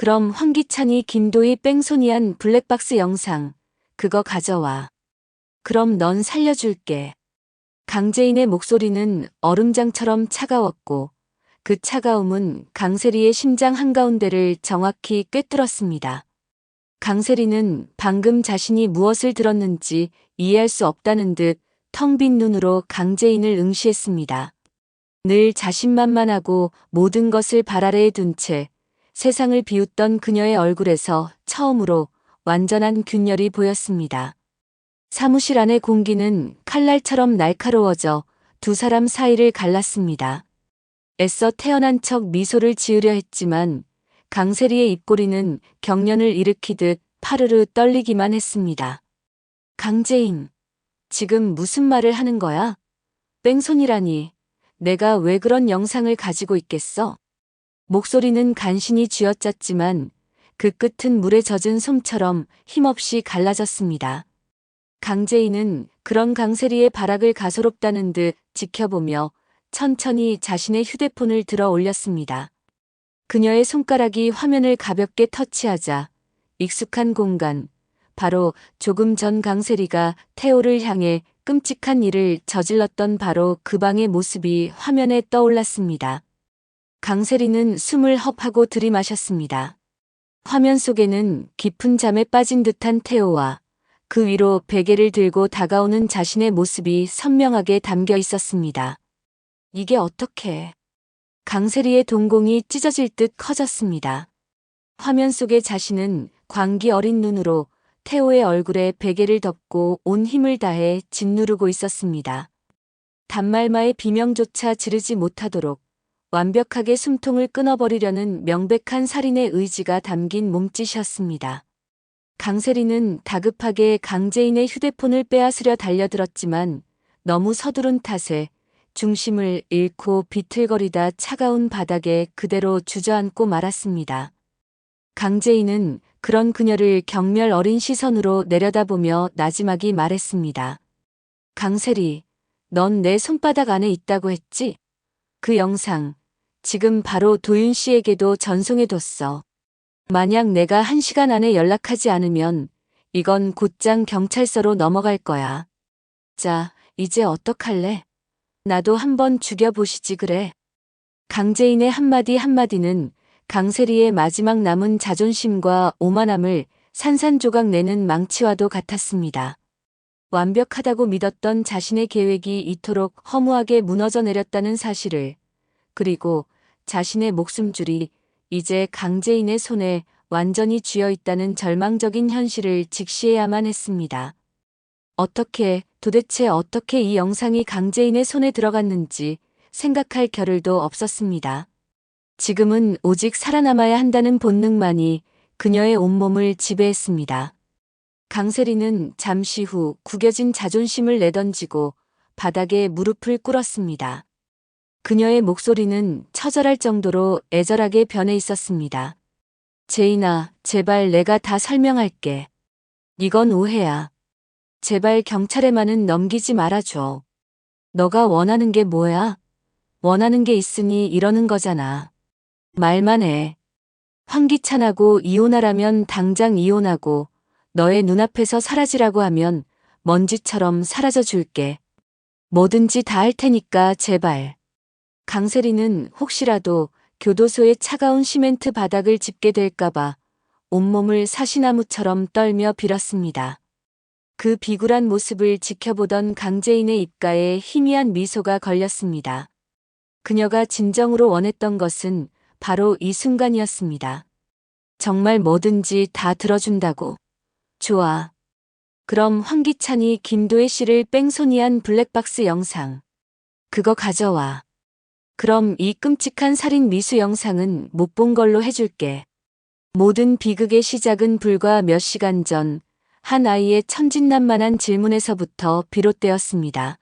그럼 황기찬이 김도희 뺑소니한 블랙박스 영상, 그거 가져와. 그럼 넌 살려줄게. 강재인의 목소리는 얼음장처럼 차가웠고 그 차가움은 강세리의 심장 한가운데를 정확히 꿰뚫었습니다. 강세리는 방금 자신이 무엇을 들었는지 이해할 수 없다는 듯 텅 빈 눈으로 강재인을 응시했습니다. 늘 자신만만하고 모든 것을 발 아래에 둔 채 세상을 비웃던 그녀의 얼굴에서 처음으로 완전한 균열이 보였습니다. 사무실 안의 공기는 칼날처럼 날카로워져 두 사람 사이를 갈랐습니다. 애써 태어난 척 미소를 지으려 했지만 강세리의 입꼬리는 경련을 일으키듯 파르르 떨리기만 했습니다. 강재인, 지금 무슨 말을 하는 거야? 뺑소니라니, 내가 왜 그런 영상을 가지고 있겠어? 목소리는 간신히 쥐어짰지만 그 끝은 물에 젖은 솜처럼 힘없이 갈라졌습니다. 강재인은 그런 강세리의 발악을 가소롭다는 듯 지켜보며 천천히 자신의 휴대폰을 들어 올렸습니다. 그녀의 손가락이 화면을 가볍게 터치하자 익숙한 공간, 바로 조금 전 강세리가 태호를 향해 끔찍한 일을 저질렀던 바로 그 방의 모습이 화면에 떠올랐습니다. 강세리는 숨을 헙하고 들이마셨습니다. 화면 속에는 깊은 잠에 빠진 듯한 태호와 그 위로 베개를 들고 다가오는 자신의 모습이 선명하게 담겨 있었습니다. 이게 어떡해. 강세리의 동공이 찢어질 듯 커졌습니다. 화면 속의 자신은 광기 어린 눈으로 태호의 얼굴에 베개를 덮고 온 힘을 다해 짓누르고 있었습니다. 단말마의 비명조차 지르지 못하도록 완벽하게 숨통을 끊어버리려는 명백한 살인의 의지가 담긴 몸짓이었습니다. 강세리는 다급하게 강재인의 휴대폰을 빼앗으려 달려들었지만 너무 서두른 탓에 중심을 잃고 비틀거리다 차가운 바닥에 그대로 주저앉고 말았습니다. 강재인은 그런 그녀를 경멸 어린 시선으로 내려다보며 나지막이 말했습니다. 강세리, 넌 내 손바닥 안에 있다고 했지? 그 영상, 지금 바로 도윤 씨에게도 전송해뒀어. 만약 내가 1시간 안에 연락하지 않으면 이건 곧장 경찰서로 넘어갈 거야. 자, 이제 어떡할래? 나도 한번 죽여보시지 그래. 강재인의 한마디 한마디는 강세리의 마지막 남은 자존심과 오만함을 산산조각 내는 망치와도 같았습니다. 완벽하다고 믿었던 자신의 계획이 이토록 허무하게 무너져 내렸다는 사실을, 그리고 자신의 목숨줄이 이제 강재인의 손에 완전히 쥐어 있다는 절망적인 현실을 직시해야만 했습니다. 도대체 어떻게 이 영상이 강재인의 손에 들어갔는지 생각할 겨를도 없었습니다. 지금은 오직 살아남아야 한다는 본능만이 그녀의 온몸을 지배했습니다. 강세리는 잠시 후 구겨진 자존심을 내던지고 바닥에 무릎을 꿇었습니다. 그녀의 목소리는 처절할 정도로 애절하게 변해 있었습니다. 제인아, 제발 내가 다 설명할게. 이건 오해야. 제발 경찰에만은 넘기지 말아줘. 너가 원하는 게 뭐야? 원하는 게 있으니 이러는 거잖아. 말만 해. 황기찬하고 이혼하라면 당장 이혼하고 너의 눈앞에서 사라지라고 하면 먼지처럼 사라져 줄게. 뭐든지 다 할 테니까 제발. 강세리는 혹시라도 교도소의 차가운 시멘트 바닥을 짚게 될까봐 온몸을 사시나무처럼 떨며 빌었습니다. 그 비굴한 모습을 지켜보던 강재인의 입가에 희미한 미소가 걸렸습니다. 그녀가 진정으로 원했던 것은 바로 이 순간이었습니다. 정말 뭐든지 다 들어준다고. 좋아. 그럼 황기찬이 김도혜 씨를 뺑소니한 블랙박스 영상. 그거 가져와. 그럼 이 끔찍한 살인 미수 영상은 못 본 걸로 해줄게. 모든 비극의 시작은 불과 몇 시간 전 한 아이의 천진난만한 질문에서부터 비롯되었습니다.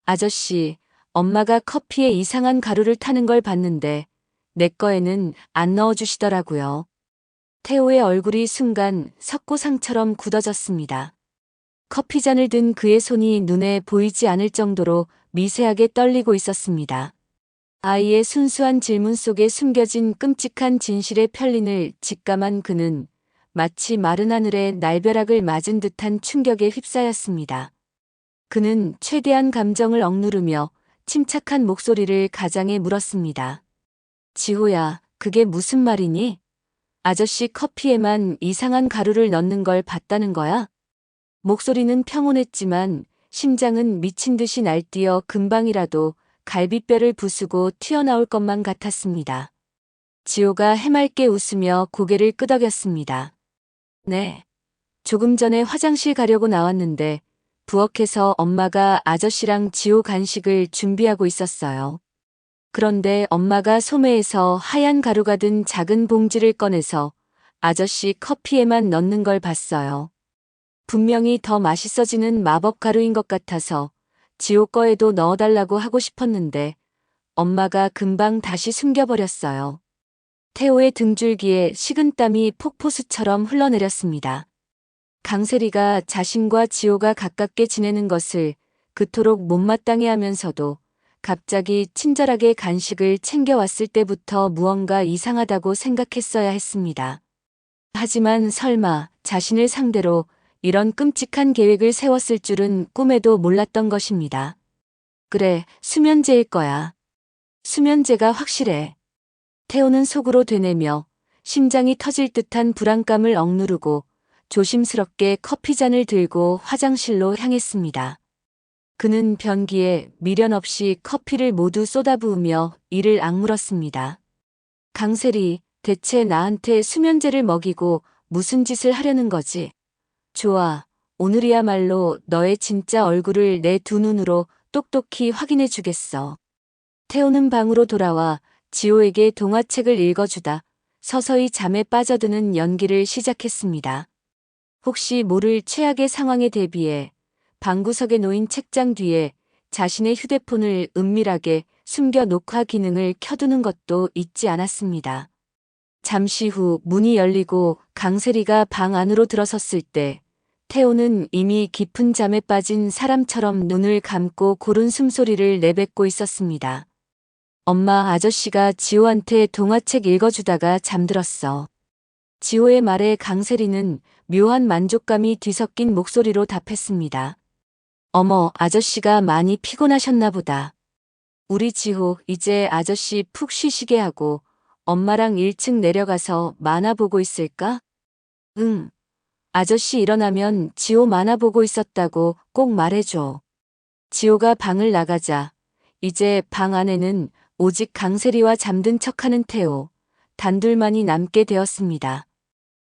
아저씨, 엄마가 커피에 이상한 가루를 타는 걸 봤는데 내 거에는 안 넣어주시더라고요. 태호의 얼굴이 순간 석고상처럼 굳어졌습니다. 커피잔을 든 그의 손이 눈에 보이지 않을 정도로 미세하게 떨리고 있었습니다. 아이의 순수한 질문 속에 숨겨진 끔찍한 진실의 편린을 직감한 그는 마치 마른 하늘에 날벼락을 맞은 듯한 충격에 휩싸였습니다. 그는 최대한 감정을 억누르며 침착한 목소리를 가장에 물었습니다. 지호야, 그게 무슨 말이니? 아저씨 커피에만 이상한 가루를 넣는 걸 봤다는 거야? 목소리는 평온했지만 심장은 미친 듯이 날뛰어 금방이라도 갈비뼈를 부수고 튀어나올 것만 같았습니다. 지호가 해맑게 웃으며 고개를 끄덕였습니다. 네. 조금 전에 화장실 가려고 나왔는데 부엌에서 엄마가 아저씨랑 지호 간식을 준비하고 있었어요. 그런데 엄마가 소매에서 하얀 가루가 든 작은 봉지를 꺼내서 아저씨 커피에만 넣는 걸 봤어요. 분명히 더 맛있어지는 마법 가루인 것 같아서 지호 거에도 넣어달라고 하고 싶었는데 엄마가 금방 다시 숨겨버렸어요. 태호의 등줄기에 식은땀이 폭포수처럼 흘러내렸습니다. 강세리가 자신과 지호가 가깝게 지내는 것을 그토록 못마땅해 하면서도 갑자기 친절하게 간식을 챙겨왔을 때부터 무언가 이상하다고 생각했어야 했습니다. 하지만 설마 자신을 상대로 이런 끔찍한 계획을 세웠을 줄은 꿈에도 몰랐던 것입니다. 그래, 수면제일 거야. 수면제가 확실해. 태호는 속으로 되뇌며 심장이 터질 듯한 불안감을 억누르고 조심스럽게 커피잔을 들고 화장실로 향했습니다. 그는 변기에 미련 없이 커피를 모두 쏟아부으며 이를 악물었습니다. 강세리, 대체 나한테 수면제를 먹이고 무슨 짓을 하려는 거지? 좋아, 오늘이야말로 너의 진짜 얼굴을 내 두 눈으로 똑똑히 확인해 주겠어. 태호는 방으로 돌아와 지호에게 동화책을 읽어주다 서서히 잠에 빠져드는 연기를 시작했습니다. 혹시 모를 최악의 상황에 대비해 방구석에 놓인 책장 뒤에 자신의 휴대폰을 은밀하게 숨겨 녹화 기능을 켜두는 것도 잊지 않았습니다. 잠시 후 문이 열리고 강세리가 방 안으로 들어섰을 때 태호는 이미 깊은 잠에 빠진 사람처럼 눈을 감고 고른 숨소리를 내뱉고 있었습니다. 엄마, 아저씨가 지호한테 동화책 읽어주다가 잠들었어. 지호의 말에 강세리는 묘한 만족감이 뒤섞인 목소리로 답했습니다. 어머, 아저씨가 많이 피곤하셨나 보다. 우리 지호, 이제 아저씨 푹 쉬시게 하고 엄마랑 1층 내려가서 만화 보고 있을까? 응. 아저씨 일어나면 지호 만화 보고 있었다고 꼭 말해줘. 지호가 방을 나가자 이제 방 안에는 오직 강세리와 잠든 척하는 태호, 단둘만이 남게 되었습니다.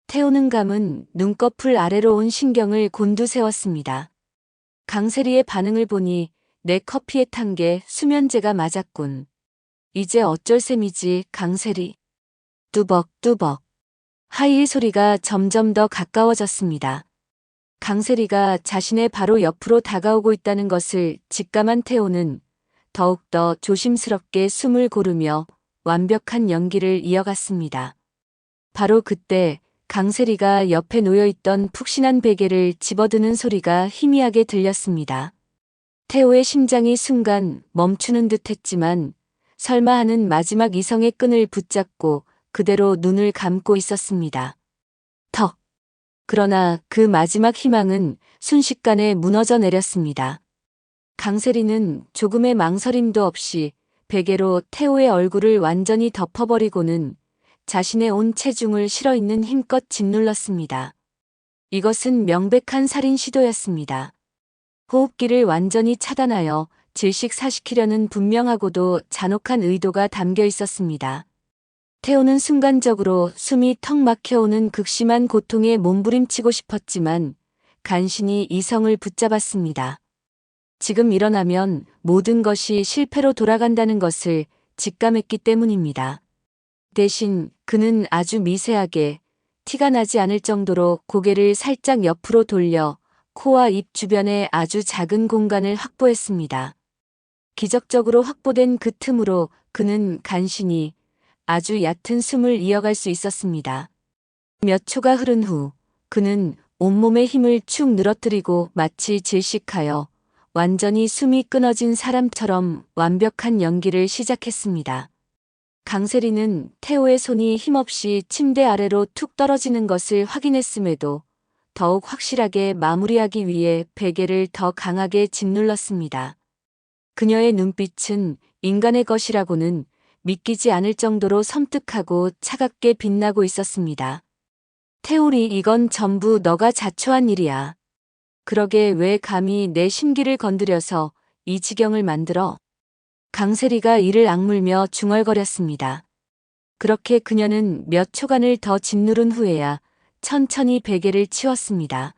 태호는 감은 눈꺼풀 아래로 온 신경을 곤두세웠습니다. 강세리의 반응을 보니 내 커피에 탄 게 수면제가 맞았군. 이제 어쩔 셈이지, 강세리. 뚜벅뚜벅. 하이힐 소리가 점점 더 가까워졌습니다. 강세리가 자신의 바로 옆으로 다가오고 있다는 것을 직감한 태호는 더욱더 조심스럽게 숨을 고르며 완벽한 연기를 이어갔습니다. 바로 그때 강세리가 옆에 놓여있던 푹신한 베개를 집어드는 소리가 희미하게 들렸습니다. 태호의 심장이 순간 멈추는 듯 했지만 설마 하는 마지막 이성의 끈을 붙잡고 그대로 눈을 감고 있었습니다. 턱. 그러나 그 마지막 희망은 순식간에 무너져 내렸습니다. 강세리는 조금의 망설임도 없이 베개로 태호의 얼굴을 완전히 덮어버리고는 자신의 온 체중을 실어있는 힘껏 짓눌렀습니다. 이것은 명백한 살인 시도였습니다. 호흡기를 완전히 차단하여 질식사시키려는 분명하고도 잔혹한 의도가 담겨 있었습니다. 태호는 순간적으로 숨이 턱 막혀오는 극심한 고통에 몸부림치고 싶었지만 간신히 이성을 붙잡았습니다. 지금 일어나면 모든 것이 실패로 돌아간다는 것을 직감했기 때문입니다. 대신 그는 아주 미세하게 티가 나지 않을 정도로 고개를 살짝 옆으로 돌려 코와 입 주변에 아주 작은 공간을 확보했습니다. 기적적으로 확보된 그 틈으로 그는 간신히 아주 얕은 숨을 이어갈 수 있었습니다. 몇 초가 흐른 후 그는 온몸의 힘을 축 늘어뜨리고 마치 질식하여 완전히 숨이 끊어진 사람처럼 완벽한 연기를 시작했습니다. 강세리는 태호의 손이 힘없이 침대 아래로 툭 떨어지는 것을 확인했음에도 더욱 확실하게 마무리하기 위해 베개를 더 강하게 짓눌렀습니다. 그녀의 눈빛은 인간의 것이라고는 믿기지 않을 정도로 섬뜩하고 차갑게 빛나고 있었습니다. 태호리, 이건 전부 너가 자초한 일이야. 그러게 왜 감히 내 심기를 건드려서 이 지경을 만들어? 강세리가 이를 악물며 중얼거렸습니다. 그렇게 그녀는 몇 초간을 더 짓누른 후에야 천천히 베개를 치웠습니다.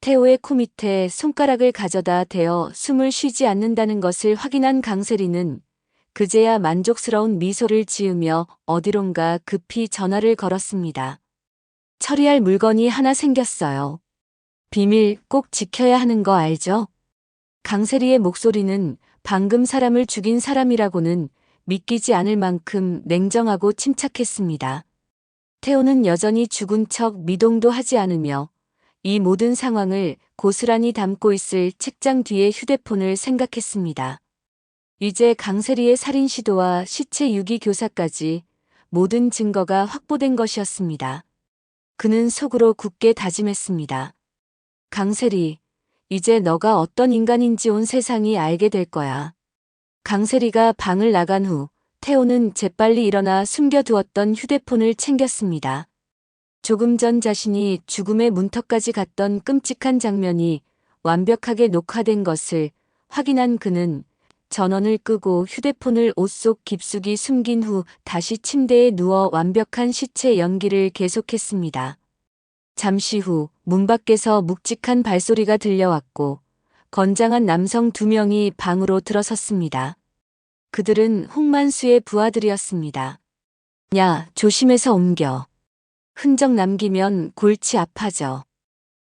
태호의 코 밑에 손가락을 가져다 대어 숨을 쉬지 않는다는 것을 확인한 강세리는 그제야 만족스러운 미소를 지으며 어디론가 급히 전화를 걸었습니다. 처리할 물건이 하나 생겼어요. 비밀 꼭 지켜야 하는 거 알죠? 강세리의 목소리는 방금 사람을 죽인 사람이라고는 믿기지 않을 만큼 냉정하고 침착했습니다. 태호는 여전히 죽은 척 미동도 하지 않으며 이 모든 상황을 고스란히 담고 있을 책장 뒤의 휴대폰을 생각했습니다. 이제 강세리의 살인 시도와 시체 유기 교사까지 모든 증거가 확보된 것이었습니다. 그는 속으로 굳게 다짐했습니다. 강세리, 이제 너가 어떤 인간인지 온 세상이 알게 될 거야. 강세리가 방을 나간 후 태호는 재빨리 일어나 숨겨두었던 휴대폰을 챙겼습니다. 조금 전 자신이 죽음의 문턱까지 갔던 끔찍한 장면이 완벽하게 녹화된 것을 확인한 그는 전원을 끄고 휴대폰을 옷 속 깊숙이 숨긴 후 다시 침대에 누워 완벽한 시체 연기를 계속했습니다. 잠시 후 문 밖에서 묵직한 발소리가 들려왔고 건장한 남성 2명이 방으로 들어섰습니다. 그들은 홍만수의 부하들이었습니다. 야, 조심해서 옮겨. 흔적 남기면 골치 아파져.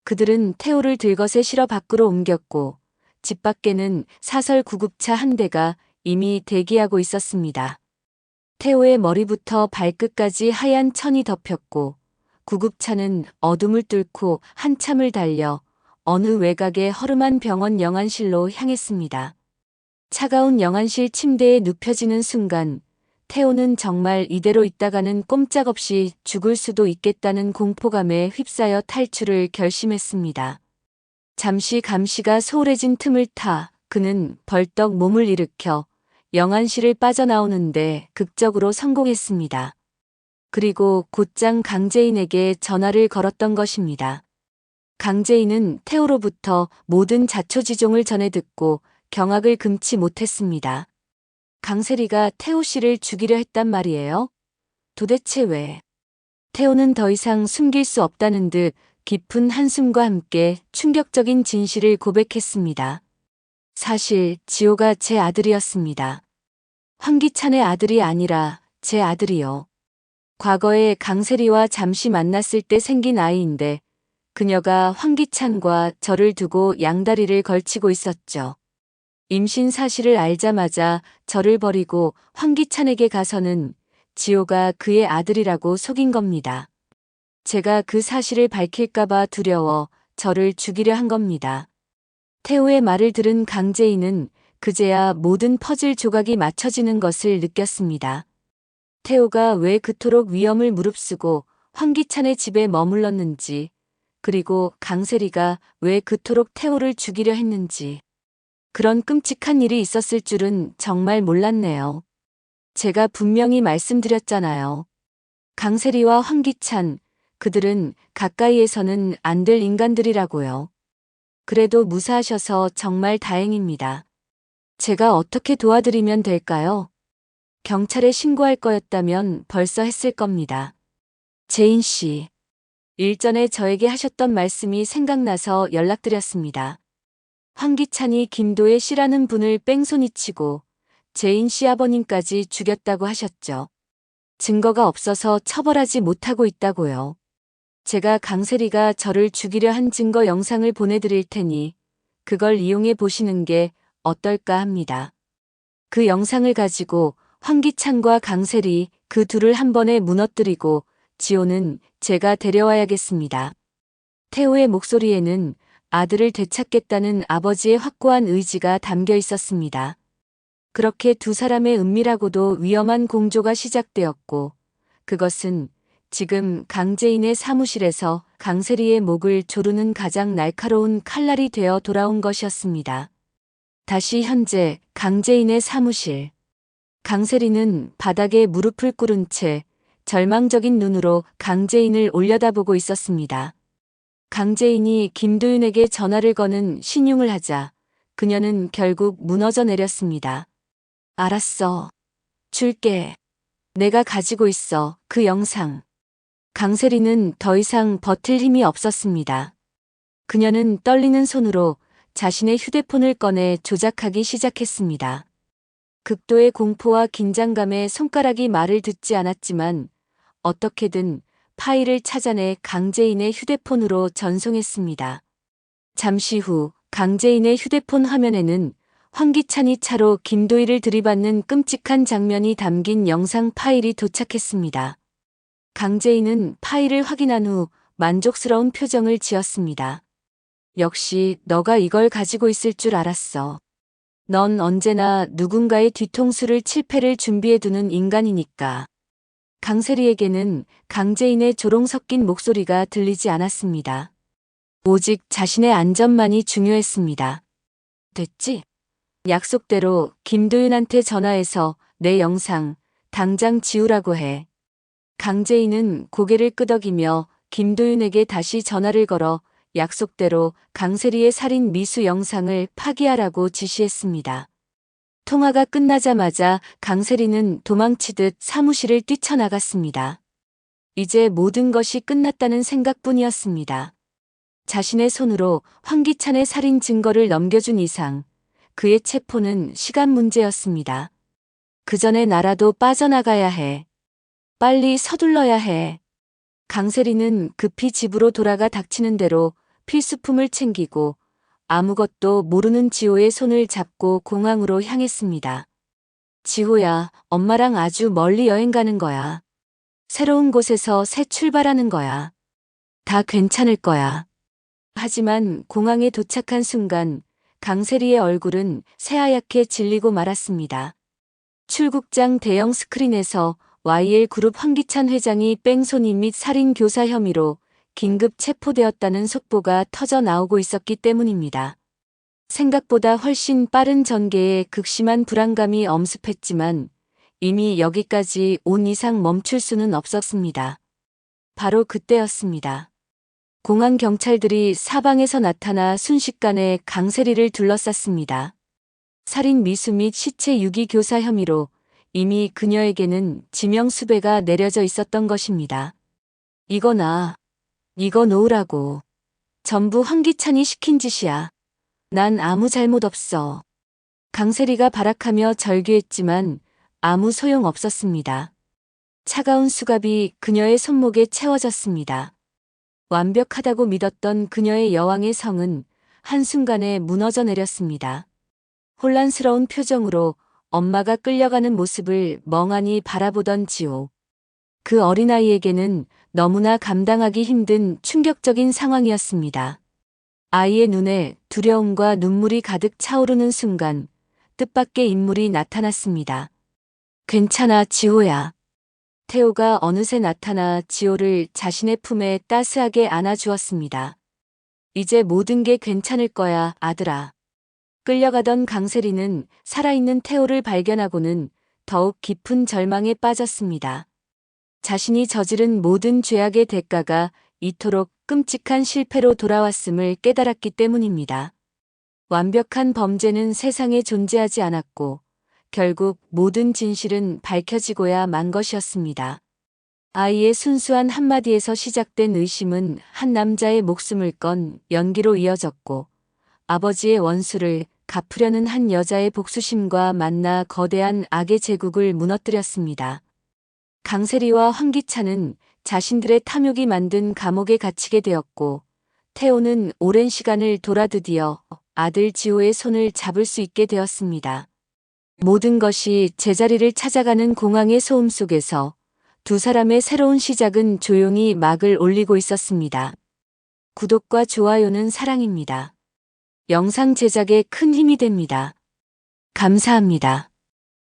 그들은 태호를 들것에 실어 밖으로 옮겼고 집 밖에는 사설 구급차 한 대가 이미 대기하고 있었습니다. 태호의 머리부터 발끝까지 하얀 천이 덮였고 구급차는 어둠을 뚫고 한참을 달려 어느 외곽의 허름한 병원 영안실로 향했습니다. 차가운 영안실 침대에 눕혀지는 순간 태호는 정말 이대로 있다가는 꼼짝없이 죽을 수도 있겠다는 공포감에 휩싸여 탈출을 결심했습니다. 잠시 감시가 소홀해진 틈을 타 그는 벌떡 몸을 일으켜 영안실을 빠져나오는데 극적으로 성공했습니다. 그리고 곧장 강재인에게 전화를 걸었던 것입니다. 강재인은 태호로부터 모든 자초지종을 전해 듣고 경악을 금치 못했습니다. 강세리가 태호 씨를 죽이려 했단 말이에요? 도대체 왜? 태호는 더 이상 숨길 수 없다는 듯 깊은 한숨과 함께 충격적인 진실을 고백했습니다. 사실 지호가 제 아들이었습니다. 황기찬의 아들이 아니라 제 아들이요. 과거에 강세리와 잠시 만났을 때 생긴 아이인데 그녀가 황기찬과 저를 두고 양다리를 걸치고 있었죠. 임신 사실을 알자마자 저를 버리고 황기찬에게 가서는 지호가 그의 아들이라고 속인 겁니다. 제가 그 사실을 밝힐까봐 두려워 저를 죽이려 한 겁니다. 태호의 말을 들은 강재인은 그제야 모든 퍼즐 조각이 맞춰지는 것을 느꼈습니다. 태호가 왜 그토록 위험을 무릅쓰고 황기찬의 집에 머물렀는지, 그리고 강세리가 왜 그토록 태호를 죽이려 했는지. 그런 끔찍한 일이 있었을 줄은 정말 몰랐네요. 제가 분명히 말씀드렸잖아요. 강세리와 황기찬, 그들은 가까이에서는 안 될 인간들이라고요. 그래도 무사하셔서 정말 다행입니다. 제가 어떻게 도와드리면 될까요? 경찰에 신고할 거였다면 벌써 했을 겁니다. 제인 씨. 일전에 저에게 하셨던 말씀이 생각나서 연락드렸습니다. 황기찬이 김도혜 씨라는 분을 뺑소니치고 제인 씨 아버님까지 죽였다고 하셨죠. 증거가 없어서 처벌하지 못하고 있다고요. 제가 강세리가 저를 죽이려 한 증거 영상을 보내드릴 테니 그걸 이용해 보시는 게 어떨까 합니다. 그 영상을 가지고 황기찬과 강세리 그 둘을 한 번에 무너뜨리고 지호는 제가 데려와야겠습니다. 태호의 목소리에는 아들을 되찾겠다는 아버지의 확고한 의지가 담겨 있었습니다. 그렇게 두 사람의 은밀하고도 위험한 공조가 시작되었고, 그것은 지금 강재인의 사무실에서 강세리의 목을 조르는 가장 날카로운 칼날이 되어 돌아온 것이었습니다. 다시 현재 강재인의 사무실. 강세리는 바닥에 무릎을 꿇은 채 절망적인 눈으로 강재인을 올려다보고 있었습니다. 강재인이 김도윤에게 전화를 거는 신용을 하자 그녀는 결국 무너져 내렸습니다. 알았어. 줄게. 내가 가지고 있어. 그 영상. 강세리는 더 이상 버틸 힘이 없었습니다. 그녀는 떨리는 손으로 자신의 휴대폰을 꺼내 조작하기 시작했습니다. 극도의 공포와 긴장감에 손가락이 말을 듣지 않았지만 어떻게든 파일을 찾아내 강재인의 휴대폰으로 전송했습니다. 잠시 후 강재인의 휴대폰 화면에는 황기찬이 차로 김도희를 들이받는 끔찍한 장면이 담긴 영상 파일이 도착했습니다. 강재인은 파일을 확인한 후 만족스러운 표정을 지었습니다. 역시 너가 이걸 가지고 있을 줄 알았어. 넌 언제나 누군가의 뒤통수를 칠 패를 준비해두는 인간이니까. 강세리에게는 강재인의 조롱 섞인 목소리가 들리지 않았습니다. 오직 자신의 안전만이 중요했습니다. 됐지? 약속대로 김도윤한테 전화해서 내 영상 당장 지우라고 해. 강재인은 고개를 끄덕이며 김도윤에게 다시 전화를 걸어 약속대로 강세리의 살인 미수 영상을 파기하라고 지시했습니다. 통화가 끝나자마자 강세리는 도망치듯 사무실을 뛰쳐나갔습니다. 이제 모든 것이 끝났다는 생각뿐이었습니다. 자신의 손으로 황기찬의 살인 증거를 넘겨준 이상 그의 체포는 시간 문제였습니다. 그 전에 나라도 빠져나가야 해. 빨리 서둘러야 해. 강세리는 급히 집으로 돌아가 닥치는 대로 필수품을 챙기고 아무것도 모르는 지호의 손을 잡고 공항으로 향했습니다. 지호야, 엄마랑 아주 멀리 여행 가는 거야. 새로운 곳에서 새 출발하는 거야. 다 괜찮을 거야. 하지만 공항에 도착한 순간 강세리의 얼굴은 새하얗게 질리고 말았습니다. 출국장 대형 스크린에서 YL그룹 황기찬 회장이 뺑소니 및 살인 교사 혐의로 긴급 체포되었다는 속보가 터져 나오고 있었기 때문입니다. 생각보다 훨씬 빠른 전개에 극심한 불안감이 엄습했지만 이미 여기까지 온 이상 멈출 수는 없었습니다. 바로 그때였습니다. 공항 경찰들이 사방에서 나타나 순식간에 강세리를 둘러쌌습니다. 살인 미수 및 시체 유기 교사 혐의로 이미 그녀에게는 지명 수배가 내려져 있었던 것입니다. 이거 놓으라고. 전부 황기찬이 시킨 짓이야. 난 아무 잘못 없어. 강세리가 발악하며 절규했지만 아무 소용 없었습니다. 차가운 수갑이 그녀의 손목에 채워졌습니다. 완벽하다고 믿었던 그녀의 여왕의 성은 한순간에 무너져 내렸습니다. 혼란스러운 표정으로 엄마가 끌려가는 모습을 멍하니 바라보던 지호. 그 어린아이에게는 너무나 감당하기 힘든 충격적인 상황이었습니다. 아이의 눈에 두려움과 눈물이 가득 차오르는 순간 뜻밖의 인물이 나타났습니다. 괜찮아, 지호야. 태호가 어느새 나타나 지호를 자신의 품에 따스하게 안아주었습니다. 이제 모든 게 괜찮을 거야, 아들아. 끌려가던 강세리는 살아있는 태호를 발견하고는 더욱 깊은 절망에 빠졌습니다. 자신이 저지른 모든 죄악의 대가가 이토록 끔찍한 실패로 돌아왔음을 깨달았기 때문입니다. 완벽한 범죄는 세상에 존재하지 않았고 결국 모든 진실은 밝혀지고야 만 것이었습니다. 아이의 순수한 한마디에서 시작된 의심은 한 남자의 목숨을 건 연기로 이어졌고 아버지의 원수를 갚으려는 한 여자의 복수심과 만나 거대한 악의 제국을 무너뜨렸습니다. 강세리와 황기찬은 자신들의 탐욕이 만든 감옥에 갇히게 되었고 태호는 오랜 시간을 돌아 드디어 아들 지호의 손을 잡을 수 있게 되었습니다. 모든 것이 제자리를 찾아가는 공항의 소음 속에서 두 사람의 새로운 시작은 조용히 막을 올리고 있었습니다. 구독과 좋아요는 사랑입니다. 영상 제작에 큰 힘이 됩니다. 감사합니다.